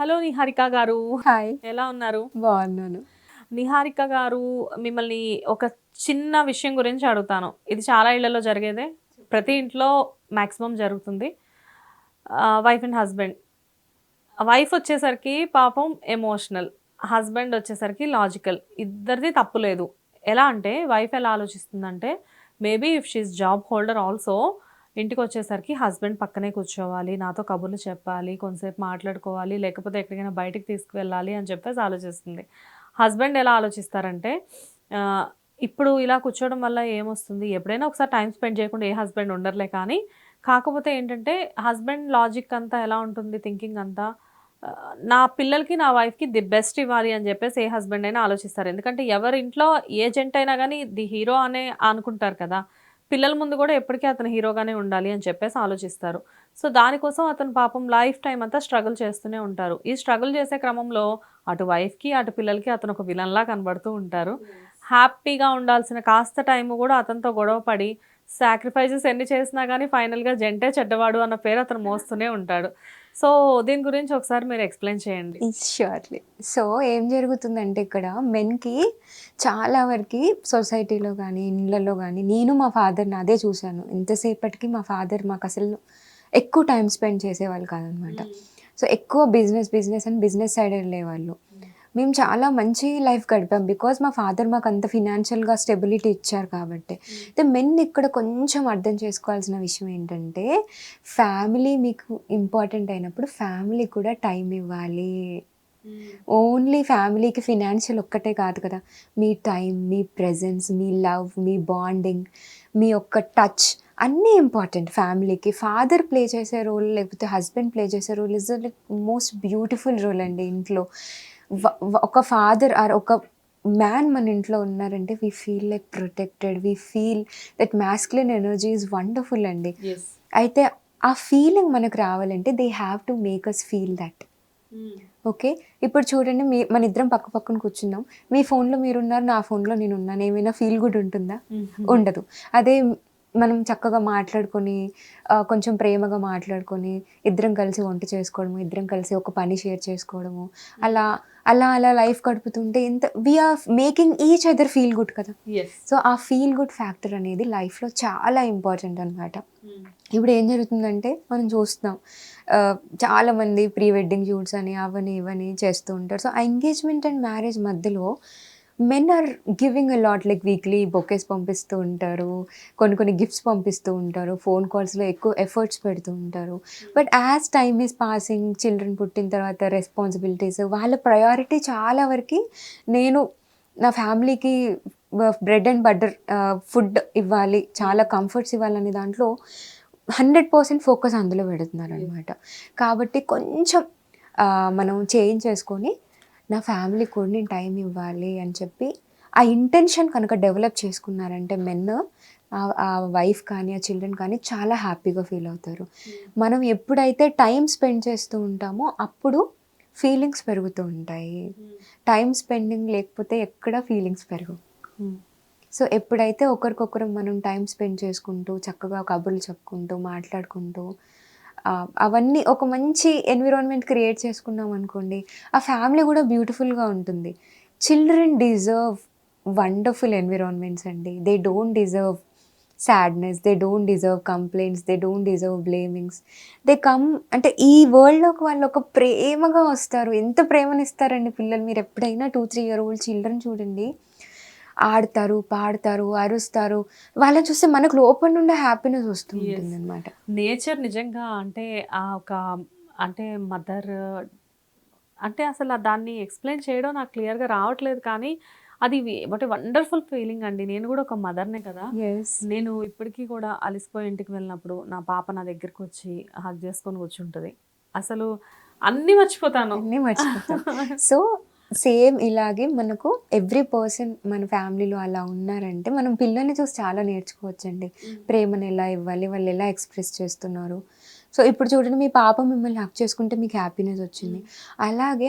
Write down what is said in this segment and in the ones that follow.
Hello Niharika గారు, hi. ఎలా ఉన్నారు? బాగున్నాను. నిహారిక గారు, మిమ్మల్ని ఒక చిన్న విషయం గురించి అడుగుతాను. ఇది చాలా ఇళ్లలో జరిగేదే. ప్రతి ఇంట్లో మాక్సిమం జరుగుతుంది. Wife and husband. వైఫ్ వచ్చేసరికి పాపం ఎమోషనల్, హస్బెండ్ వచ్చేసరికి లాజికల్. ఇద్దరిది తప్పు లేదు. ఎలా అంటే వైఫ్ ఎలా ఆలోచిస్తుందంటే, maybe if she is job holder also, ఇంటికి వచ్చేసరికి హస్బెండ్ పక్కనే కూర్చోవాలి, నాతో కబుర్లు చెప్పాలి, కొంతసేపు మాట్లాడుకోవాలి, లేకపోతే ఎక్కడికైనా బయటికి తీసుకువెళ్ళాలి అని చెప్పేసి ఆలోచిస్తుంది. హస్బెండ్ ఎలా ఆలోచిస్తారంటే, ఆ, ఇప్పుడు ఇలా కూర్చోవడం వల్ల ఏమొస్తుంది, ఎప్పుడైనా ఒకసారి టైం స్పెండ్ చేయకుండా ఏ హస్బెండ్ ఉండర్లే, కానీ కాకపోతే ఏంటంటే హస్బెండ్ లాజిక్ అంతా ఎలా ఉంటుంది, థింకింగ్ అంతా, నా పిల్లలకి నా వైఫ్కి ది బెస్ట్ ఇవ్వాలి అని చెప్పేసి ఏ హస్బెండ్ అయినా ఆలోచిస్తారు. ఎందుకంటే ఎవరి ఇంట్లో ఏ జెంట్ అయినా కానీ ది హీరో అనే అనుకుంటారు కదా. పిల్లల ముందు కూడా ఎప్పటికీ అతను హీరోగానే ఉండాలి అని చెప్పేసి ఆలోచిస్తారు. సో దానికోసం అతను పాపం లైఫ్ టైం అంతా స్ట్రగుల్ చేస్తూనే ఉంటారు. ఈ స్ట్రగుల్ చేసే క్రమంలో అటు వైఫ్కి అటు పిల్లలకి అతను ఒక విలన్లా కనబడుతూ ఉంటారు. హ్యాపీగా ఉండాల్సిన కాస్త టైం కూడా అతనితో గొడవ పడి సాక్రిఫైజెస్ ఎన్ని చేసినా కానీ ఫైనల్గా జంటే చెడ్డవాడు అన్న పేరు అతను మోస్తూనే ఉంటాడు. సో దీని గురించి ఒకసారి మీరు ఎక్స్ప్లెయిన్ చేయండి. ష్యూర్లీ. సో ఏం జరుగుతుందంటే ఇక్కడ మెన్‌కి చాలా వరకి సొసైటీలో గానీ, ఇండ్లలో గానీ నేను మా ఫాదర్‌ని అదే చూశాను. ఎంతసేపటికి మా ఫాదర్ మాకసలు ఎక్కువ టైమ్ స్పెండ్ చేసేవాళ్ళు కాదనమాట. సో ఎక్కువ బిజినెస్ అని బిజినెస్ సైడ్ వెళ్ళేవాళ్ళు. మేము చాలా మంచి లైఫ్ గడిపాం. బికాజ్ మా ఫాదర్ మాకు అంత ఫినాన్షియల్‌గా స్టెబిలిటీ ఇచ్చారు కాబట్టి. అయితే మెన్ ఇక్కడ కొంచెం అర్థం చేసుకోవాల్సిన విషయం ఏంటంటే, ఫ్యామిలీ మీకు ఇంపార్టెంట్ అయినప్పుడు ఫ్యామిలీ కూడా టైం ఇవ్వాలి. ఓన్లీ ఫ్యామిలీకి ఫినాన్షియల్ ఒక్కటే కాదు కదా. మీ టైం, మీ ప్రెజెన్స్, మీ లవ్, మీ బాండింగ్, మీ యొక్క టచ్ అన్నీ ఇంపార్టెంట్ ఫ్యామిలీకి. ఫాదర్ ప్లే చేసే రోల్ లేకపోతే హస్బెండ్ ప్లే చేసే role is like most beautiful role అండి ఇంట్లో. ఒక ఫాదర్ ఆర్ ఒక మ్యాన్ మన ఇంట్లో ఉన్నారంటే we feel like protected. We feel that masculine energy is wonderful అండి. అయితే ఆ ఫీలింగ్ మనకు రావాలంటే they have to make us feel that. Okay. ఇప్పుడు చూడండి, మన ఇద్దరం పక్క పక్కన కూర్చున్నాం. మీ ఫోన్‌లో మీరున్నారు, నా ఫోన్‌లో నేనున్నాను. ఏమైనా ఫీల్ గుడ్ ఉంటుందా? ఉండదు. అదే మనం చక్కగా మాట్లాడుకొని కొంచెం ప్రేమగా మాట్లాడుకొని ఇద్దరం కలిసి వంట చేసుకోవడము, ఇద్దరం కలిసి ఒక పని షేర్ చేసుకోవడము, అలా అలా అలా లైఫ్ గడుపుతుంటే ఎంత we are making each other feel good కదా. సో ఆ ఫీల్ గుడ్ ఫ్యాక్టర్ అనేది లైఫ్‌లో చాలా ఇంపార్టెంట్ అనమాట. ఇప్పుడు ఏం జరుగుతుందంటే మనం చూస్తున్నాం, చాలామంది ప్రీ వెడ్డింగ్ షూట్స్ అని అవని ఇవని చేస్తూ ఉంటారు. సో ఆ ఎంగేజ్మెంట్ అండ్ మ్యారేజ్ మధ్యలో men are giving a lot, like weekly bouquets పంపిస్తూ ఉంటారు, కొన్ని కొన్ని గిఫ్ట్స్ పంపిస్తూ ఉంటారు, ఫోన్ కాల్స్లో ఎక్కువ ఎఫర్ట్స్ పెడుతూ ఉంటారు. But as time is passing, children పుట్టిన తర్వాత రెస్పాన్సిబిలిటీస్, వాళ్ళ ప్రయారిటీ చాలా వరకు నేను నా ఫ్యామిలీకి బ్రెడ్ అండ్ బటర్ ఫుడ్ ఇవ్వాలి, చాలా కంఫర్ట్స్ ఇవ్వాలనే దాంట్లో 100% ఫోకస్ అందులో పెడుతున్నారు అనమాట. కాబట్టి కొంచెం మనం చేంజ్ చేసుకొని నా ఫ్యామిలీకి కూడా నేను టైం ఇవ్వాలి అని చెప్పి ఆ ఇంటెన్షన్ కనుక డెవలప్ చేసుకున్నారంటే మెన్, ఆ వైఫ్ కానీ ఆ చిల్డ్రన్ కానీ చాలా హ్యాపీగా ఫీల్ అవుతారు. మనం ఎప్పుడైతే టైం స్పెండ్ చేస్తూ ఉంటామో అప్పుడు ఫీలింగ్స్ పెరుగుతూ ఉంటాయి. టైం స్పెండింగ్ లేకపోతే ఎక్కడ ఫీలింగ్స్ పెరగవు. సో ఎప్పుడైతే ఒకరికొకరు మనం టైం స్పెండ్ చేసుకుంటూ చక్కగా కబుర్లు చెప్పుకుంటూ మాట్లాడుకుంటూ అవన్నీ ఒక మంచి ఎన్విరాన్మెంట్ క్రియేట్ చేసుకున్నాం అనుకోండి, ఆ ఫ్యామిలీ కూడా బ్యూటిఫుల్గా ఉంటుంది. చిల్డ్రన్ డిజర్వ్ వండర్ఫుల్ ఎన్విరాన్మెంట్స్ అండి. They don't deserve sadness, they don't deserve complaints, they don't deserve blamings. They come అంటే ఈ వరల్డ్లోకి వాళ్ళు ఒక ప్రేమగా వస్తారు. ఎంత ప్రేమనిస్తారండి పిల్లలు. మీరు ఎప్పుడైనా 2-3 year old చిల్డ్రన్ చూడండి, ఆడతారు, పాడతారు, అరుస్తారు. వాళ్ళని చూస్తే మనకు లోపల నుండే హ్యాపీనెస్ వస్తూ ఉంటుందన్నమాట. నేచర్ నిజంగా అంటే ఆ ఒక అంటే మదర్ అంటే అసలు దాన్ని ఎక్స్ప్లెయిన్ చేయడం నాకు క్లియర్గా రావట్లేదు, కానీ అది బట్ వండర్ఫుల్ ఫీలింగ్ అండి. నేను కూడా ఒక మదర్నే కదా. యెస్. నేను ఇప్పటికీ కూడా అలసిపోయి ఇంటికి వెళ్ళినప్పుడు నా పాప నా దగ్గరికి వచ్చి హగ్ చేసుకొని కూర్చుంటుంది. అసలు అన్నీ మర్చిపోతాను. అన్నీ మర్చిపోతాం. సో సేమ్ ఇలాగే మనకు ఎవ్రీ పర్సన్ మన ఫ్యామిలీలో అలా ఉన్నారంటే మనం పిల్లల్ని చూసి చాలా నేర్చుకోవచ్చండి. ప్రేమను ఎలా ఇవ్వాలి, వాళ్ళు ఎలా ఎక్స్ప్రెస్ చేస్తున్నారు. సో ఇప్పుడు చూడండి, మీ పాప మిమ్మల్ని హక్ చేసుకుంటే మీకు హ్యాపీనెస్ వచ్చింది. అలాగే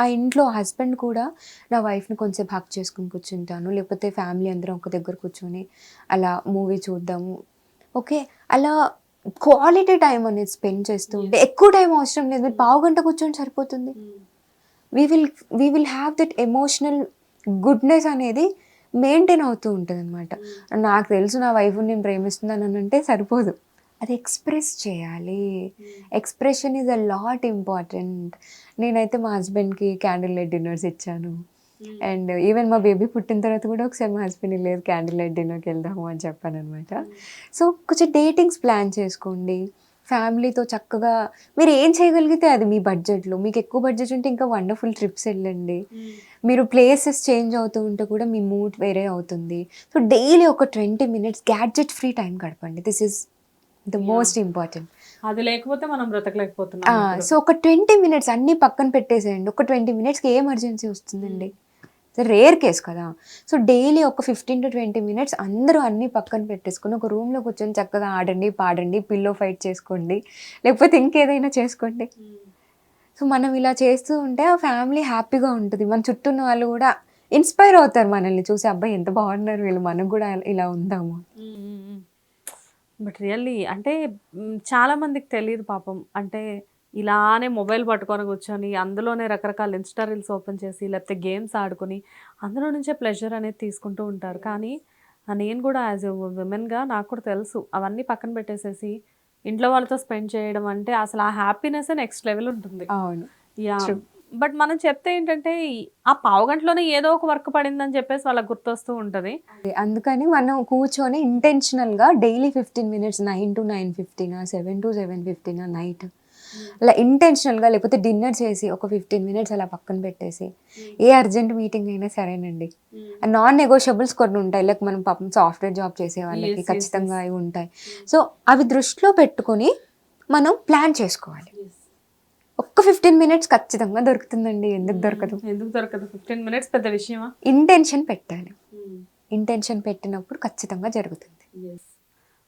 ఆ ఇంట్లో హస్బెండ్ కూడా నా వైఫ్ని కొంచెంసేపు హక్ చేసుకుని కూర్చుంటాను, లేకపోతే ఫ్యామిలీ అందరం ఒక దగ్గర కూర్చొని అలా మూవీ చూద్దాము. ఓకే. అలా క్వాలిటీ టైం అనేది స్పెండ్ చేస్తూ ఉంటే ఎక్కువ టైం అవసరం లేదు, మీరు పావు గంట కూర్చొని సరిపోతుంది. We will have that emotional goodness అనేది మెయింటైన్ అవుతూ ఉంటుంది అనమాట. నాకు తెలుసు నా వైఫ్ నేను ప్రేమిస్తున్నాను అని అంటే సరిపోదు, అది ఎక్స్ప్రెస్ చేయాలి. Expression is a lot important. నేనైతే మా హస్బెండ్కి క్యాండిల్ లైట్ డిన్నర్స్ ఇచ్చాను. అండ్ ఈవెన్ మా బేబీ పుట్టిన తర్వాత కూడా ఒకసారి మా హస్బెండ్ లేదు క్యాండిల్ లైట్ డిన్నర్కి వెళ్దాము అని చెప్పాను అనమాట. సో కొంచెం డేటింగ్స్ ప్లాన్ చేసుకోండి ఫ్యామిలీతో చక్కగా. మీరు ఏం చేయగలిగితే అది మీ బడ్జెట్లో, మీకు ఎక్కువ బడ్జెట్ ఉంటే ఇంకా వండర్ఫుల్ ట్రిప్స్ వెళ్ళండి. మీరు ప్లేసెస్ చేంజ్ అవుతూ ఉంటే కూడా మీ మూడ్ వేరే అవుతుంది. సో డైలీ ఒక 20 minutes గ్యాడ్జెట్ ఫ్రీ టైం గడపండి. This is the most important. అది లేకపోతే మనం బ్రతకలేకపోతున్నాం. సో ఒక 20 minutes అన్నీ పక్కన పెట్టేసేయండి. ఒక 20 minutesకి ఏ ఎమర్జెన్సీ వస్తుందండి? రేర్ కేస్ కదా. సో డైలీ ఒక 15 to 20 minutes అందరూ అన్నీ పక్కన పెట్టేసుకొని ఒక రూమ్లో కూర్చొని చక్కగా ఆడండి, పాడండి, పిల్లో ఫైట్ చేసుకోండి, లేకపోతే ఇంకేదైనా చేసుకోండి. సో మనం ఇలా చేస్తూ ఉంటే ఆ ఫ్యామిలీ హ్యాపీగా ఉంటుంది. మన చుట్టూ ఉన్న వాళ్ళు కూడా ఇన్స్పైర్ అవుతారు మనల్ని చూసి, అబ్బాయి ఎంత బాగున్నారు వీళ్ళు, మనకు కూడా ఇలా ఉందాము. బట్ రియల్లీ అంటే చాలా మందికి తెలియదు పాపం. అంటే ఇలానే మొబైల్ పట్టుకొని కూర్చొని అందులోనే రకరకాల ఇన్స్టా రీల్స్ ఓపెన్ చేసి లేకపోతే గేమ్స్ ఆడుకొని అందులో నుంచే ప్లెజర్ అనేది తీసుకుంటూ ఉంటారు. కానీ నేను కూడా యాజ్ ఎ విమెన్గా నాకు కూడా తెలుసు, అవన్నీ పక్కన పెట్టేసేసి ఇంట్లో వాళ్ళతో స్పెండ్ చేయడం అంటే అసలు ఆ హ్యాపీనెస్ నెక్స్ట్ లెవెల్ ఉంటుంది. అవును, యా. బట్ మనం చెప్తే ఏంటంటే ఆ పావు గంటలోనే ఏదో ఒక వర్క్ పడిందని చెప్పేసి వాళ్ళకి గుర్తొస్తూ ఉంటుంది. అందుకని మనం కూర్చొని ఇంటెన్షనల్గా daily 15 minutes 9 to 9:15, 7 to 7:15 night అలా ఇంటెన్షనల్గా, లేకపోతే డిన్నర్ చేసి ఒక 15 minutes అలా పక్కన పెట్టేసి, ఏ అర్జెంట్ మీటింగ్ అయినా సరేనండి, నాన్ నెగోషియబుల్స్ కొన్ని ఉంటాయి. లైక్ మనం పాపం సాఫ్ట్వేర్ జాబ్ చేసే వాళ్ళకి ఖచ్చితంగా అవి ఉంటాయి. సో అవి దృష్టిలో పెట్టుకొని మనం ప్లాన్ చేసుకోవాలి. ఒక్క 15 minutes ఖచ్చితంగా దొరుకుతుందండి. ఎందుకు దొరకదు? 15 minutes పెద్ద విషయమా? ఇంటెన్షన్ పెట్టాలి. ఇంటెన్షన్ పెట్టినప్పుడు ఖచ్చితంగా జరుగుతుంది.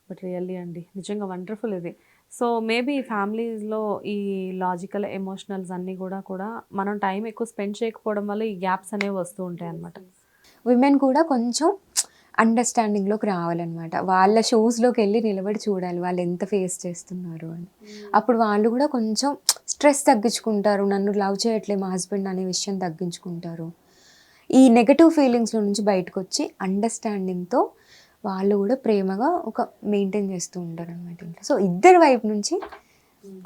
బట్ రియల్లీ అండి నిజంగా వండర్ఫుల్ ఇది. సో మేబీ ఫ్యామిలీస్లో ఈ లాజికల్ ఎమోషనల్స్ అన్నీ కూడా మనం టైం ఎక్కువ స్పెండ్ చేయకపోవడం వల్ల ఈ గ్యాప్స్ అనేవి వస్తూ ఉంటాయి అన్నమాట. విమెన్ కూడా కొంచెం అండర్స్టాండింగ్లోకి రావాలన్నమాట. వాళ్ళ షూస్లోకి వెళ్ళి నిలబడి చూడాలి వాళ్ళు ఎంత ఫేస్ చేస్తున్నారు అని. అప్పుడు వాళ్ళు కూడా కొంచెం స్ట్రెస్ తగ్గించుకుంటారు. నన్ను లవ్ చేయట్లే మా హస్బెండ్ అనే విషయం తగ్గించుకుంటారు. ఈ నెగటివ్ ఫీలింగ్స్లో నుంచి బయటకు వచ్చి అండర్స్టాండింగ్తో వాళ్ళు కూడా ప్రేమగా ఒక మెయింటైన్ చేస్తూ ఉంటారు అనమాట ఇంట్లో. సో ఇద్దరి వైపు నుంచి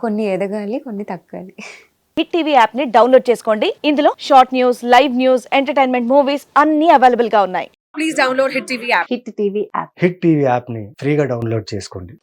కొన్ని ఎదగాలి, కొన్ని తగ్గాలి. హిట్ టీవీ యాప్ ని డౌన్లోడ్ చేసుకోండి. ఇందులో short news, live news, entertainment movies అన్ని అవైలబుల్ గా ఉన్నాయి. Please download hit TV app. Hit TV యాప్ని ఫ్రీగా డౌన్లోడ్ చేసుకోండి.